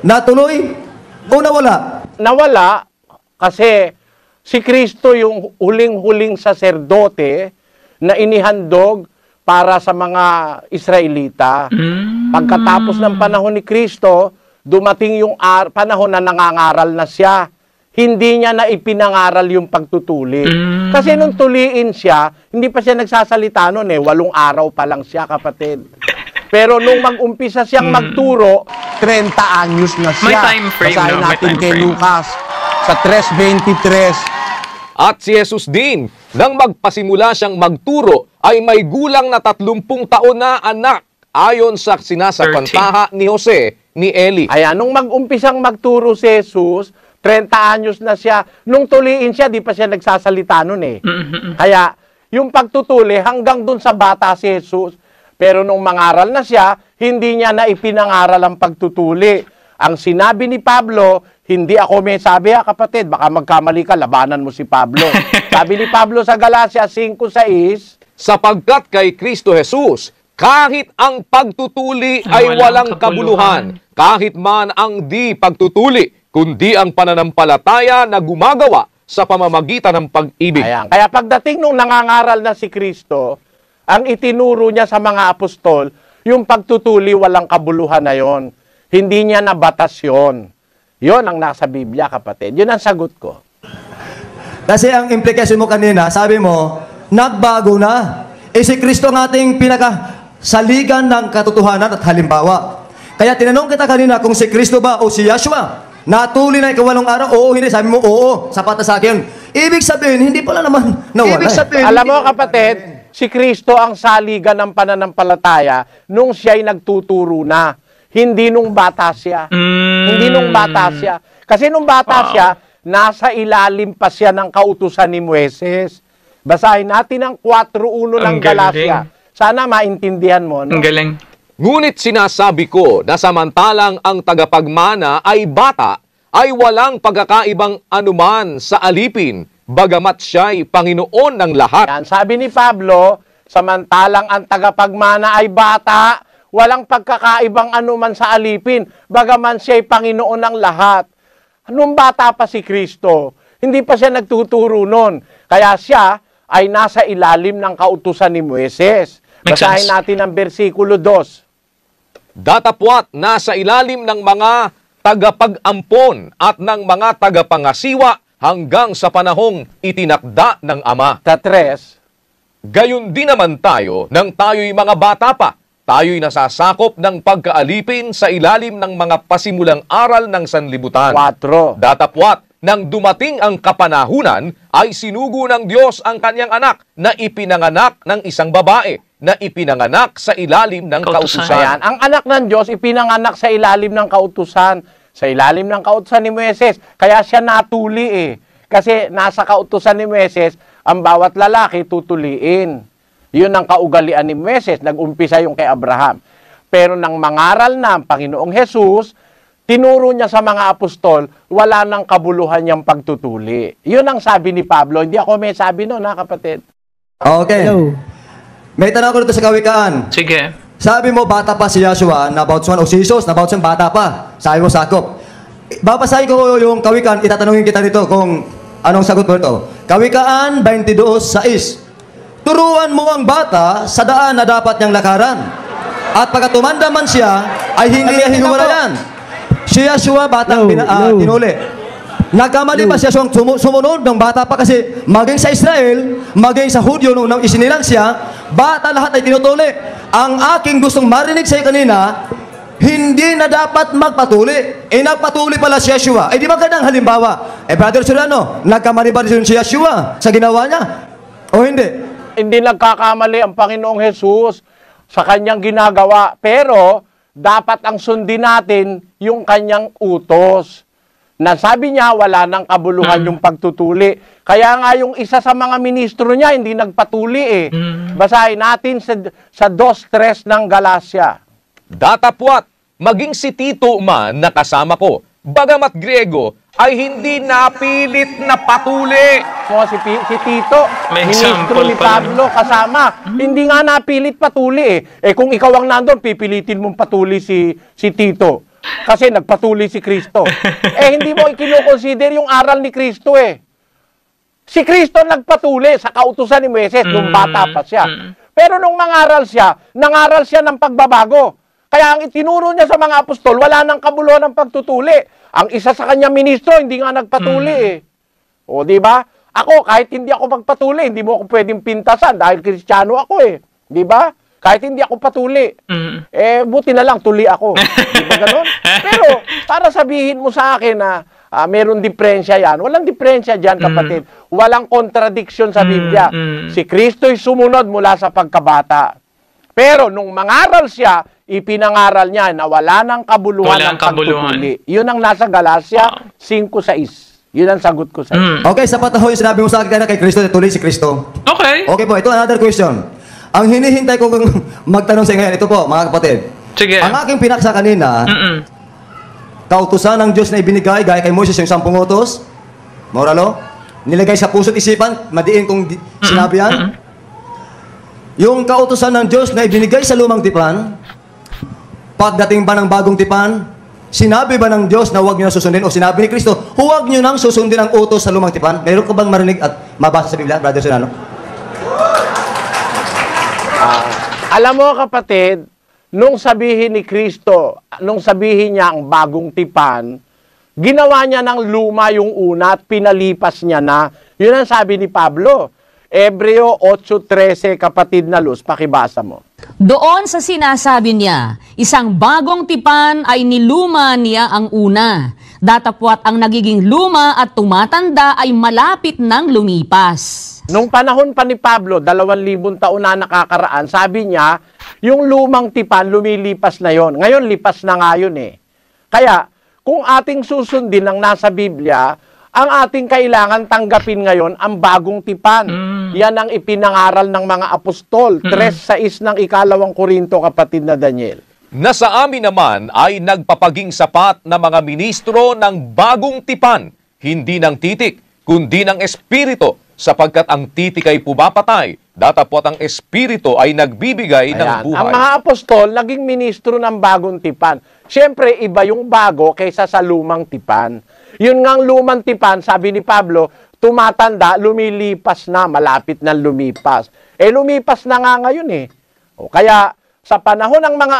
natuloy o nawala? Nawala kasi si Kristo yung huling-huling saserdote na inihandog para sa mga Israelita. Pagkatapos ng panahon ni Kristo, dumating yung panahon na nangangaral na siya. Hindi niya na ipinangaral yung pagtutuli. Kasi nung tuliin siya, hindi pa siya nagsasalita noon 8 araw pa lang siya, kapatid. Pero nung mag-umpisa siyang magturo, 30 anyos na siya. May time frame, Basahin no? May natin time kay frame. Lucas sa 3:23. At si Jesus din, nang magpasimula siyang magturo, ay may gulang na 30 taon na anak, ayon sa sinasapantaha ni Jose ni Eli. Ayan, nung mag-umpisang magturo si Jesus, 30 anyos na siya. Nung tuliin siya, di pa siya nagsasalita nun Kaya, yung pagtutuli hanggang dun sa bata si Jesus. Pero nung mangaral na siya, hindi niya na ipinangaral ang pagtutuli. Ang sinabi ni Pablo, hindi ako may sabi, kapatid, baka magkamali ka, labanan mo si Pablo. Sabi ni Pablo sa Galacia 5:6, Sapagkat kay Kristo Jesus, kahit ang pagtutuli ay walang kabuluhan, kahit man ang di pagtutuli, kundi ang pananampalataya na gumagawa sa pamamagitan ng pag-ibig. ayan. Kaya pagdating nung nangangaral na si Kristo, ang itinuro niya sa mga apostol, yung pagtutuli walang kabuluhan na yon. Hindi niya nabatas yun. Yun ang nasa Biblia, kapatid. Yun ang sagot ko. Kasi ang implication mo kanina, sabi mo, nagbago na. Si Kristo ang ating pinakasaligan ng katotohanan at halimbawa. Kaya tinanong kita kanina kung si Kristo ba o si Yahshua. Natuli na ika-8 araw? Oo, hindi. Sabi mo, oo, sapat na sa akin. Ibig sabihin, hindi pala naman nawala. Alam mo, kapatid, si Kristo ang saligan ng pananampalataya nung siya'y nagtuturo na. Hindi nung bata siya. Hindi nung bata siya. Kasi nung bata siya, nasa ilalim pa siya ng kautusan ni Moises. Basahin natin ang 4:1 ng Galacia. Sana maintindihan mo. No? Ang galing. Ngunit sinasabi ko na samantalang ang tagapagmana ay bata, ay walang pagkakaibang anuman sa alipin, bagamat siya'y Panginoon ng lahat. Yan, sabi ni Pablo, samantalang ang tagapagmana ay bata, walang pagkakaibang anuman sa alipin, bagaman siya'y Panginoon ng lahat. Nung bata pa si Kristo, hindi pa siya nagtuturo nun. Kaya siya ay nasa ilalim ng kautusan ni Moises. Makes Basahin sense. natin ang versikulo 2. Datapwat nasa ilalim ng mga tagapag-ampon at ng mga tagapangasiwa hanggang sa panahong itinakda ng Ama. Sa 3, Gayon din naman tayo nang tayo'y mga bata pa. Tayo'y nasasakop ng pagkaalipin sa ilalim ng mga pasimulang aral ng sanlibutan. 4. Datapwat, nang dumating ang kapanahunan, ay sinugo ng Diyos ang kanyang anak na ipinanganak ng isang babae, na ipinanganak sa ilalim ng Kautusan. kautusan. Ayan, ang anak ng Diyos ipinanganak sa ilalim ng kautusan. Sa ilalim ng kautusan ni Moises. Kaya siya natuli Kasi nasa kautusan ni Moises, ang bawat lalaki tutuliin. Yun ang kaugalian ni Moises. Nag-umpisa yung kay Abraham. Pero nang mangaral na ang Panginoong Jesus, tinuro niya sa mga apostol, wala nang kabuluhan niyang pagtutuli. Yun ang sabi ni Pablo. Hindi ako may sabi noon, kapatid. Okay. May tanong ko dito sa Kawikaan. Sige. Sabi mo, bata pa si Yahshua, nabouts man o si Jesus, nabouts man bata pa. Sabi mo, sakop. Babasahin ko yung Kawikaan, itatanungin kita dito kung anong sagot mo ito. Kawikaan 22:6. Turuan mo ang bata sa daan na dapat niyang lakaran. At pagka tumanda man siya, ay hindi niya hinuwalayan. Si Yahshua, batang tinuli. Nagkamali ba siya sumunod ng bata pa kasi maging sa Israel, maging sa Hudyo nung isinilang siya, bata lahat ay tinutuli. Ang aking gustong marinig sa iyo kanina, hindi na dapat magpatuli. Nagpatuli pala si Yahshua. Di ba ganang halimbawa? Brother Soriano, nagkamali ba si Yahshua sa ginawa niya? O hindi? Hindi nagkakamali ang Panginoong Jesus sa kanyang ginagawa. Pero, dapat ang sundin natin yung kanyang utos. Na sabi niya, wala nang kabuluhan yung pagtutuli. Kaya nga yung isa sa mga ministro niya, hindi nagpatuli Basahin natin sa 2:3 ng Galacia. Datapwat, maging si Tito man na kasama ko, bagamat Griego, ay hindi napilit na patuli. So, si Tito, May ministro example ni pala. Pablo, kasama. Hindi nga napilit patuli kung ikaw ang nandun, pipilitin mong patuli si Tito. Kasi nagpatuloy si Kristo. Hindi mo ikino-consider yung aral ni Kristo eh. Si Kristo nagpatuloy sa kautusan ni Moises nung bata pa siya. Pero nung nangaral siya ng pagbabago. Kaya ang itinuro niya sa mga apostol, wala nang kabuluhan ng pagtutuli. Ang isa sa kanya ministro, hindi nga nagpatuli eh. O, di ba? Ako, kahit hindi ako magpatuli, hindi mo ako pwedeng pintasan dahil Kristiyano ako eh. Di ba? Kahit hindi ako patuli. Buti na lang, tuli ako. Di ba ganun? Pero, para sabihin mo sa akin na meron diferensya yan. Walang diferensya dyan, kapatid. Walang contradiction sa Biblia. Si Kristo'y sumunod mula sa pagkabata. Pero, nung mangaral siya, ipinangaral niya na wala ng kabuluhan ng pagtutuli. Yun ang nasa Galacia 5:6. Yun ang sagot ko sa iyo. Okay, sapat na ho yung sinabi mo sa akin na kay Kristo, tuloy si Kristo. Okay. Okay po, ito another question. Ang hinihintay ko kung magtanong sa ngayon, ito po, mga kapatid. Sige. Ang aking pinaksa kanina, kautusan ng Diyos na ibinigay, gaya kay Moses yung 10 utos, moralo, nilagay sa puso't isipan, madiin kung sinabi yan. Yung kautusan ng Diyos na ibinigay sa lumang tipan, pagdating ba ng bagong tipan, sinabi ba ng Diyos na huwag nyo na susundin? O sinabi ni Kristo, huwag nyo nang susundin ang utos sa lumang tipan? Meron ka bang marinig at mabasa sa Biblia, Brother Serrano? Alam mo kapatid, nung sabihin ni Kristo, nung sabihin niya ang bagong tipan, ginawa niya ng luma yung una at pinalipas niya na. Yun ang sabi ni Pablo. Hebreo 8:13, kapatid na Luz, pakibasa mo. Doon sa sinasabi niya, isang bagong tipan ay niluma niya ang una. Datapwat ang nagiging luma at tumatanda ay malapit nang lumipas. Nung panahon pa ni Pablo, 2,000 taon na nakakaraan, sabi niya, yung lumang tipan, lumilipas na yon. Ngayon, lipas na nga yun eh. Kaya, kung ating susundin ang nasa Biblia, ang ating kailangan tanggapin ngayon ang bagong tipan. Yan ang ipinangaral ng mga apostol. 3:6 ng 2 Korinto, kapatid na Daniel. Na sa amin naman ay nagpapaging sapat na mga ministro ng bagong tipan, hindi ng titik, kundi ng espiritu, sapagkat ang titik ay pumapatay, datapwat ang espiritu ay nagbibigay ng buhay. Ang mga apostol, naging ministro ng bagong tipan. Siyempre, iba yung bago kaysa sa lumang tipan. Yun ngang lumang tipan, sabi ni Pablo, tumatanda, lumilipas na, malapit na lumipas. Lumipas na nga ngayon eh. Kaya, sa panahon ng mga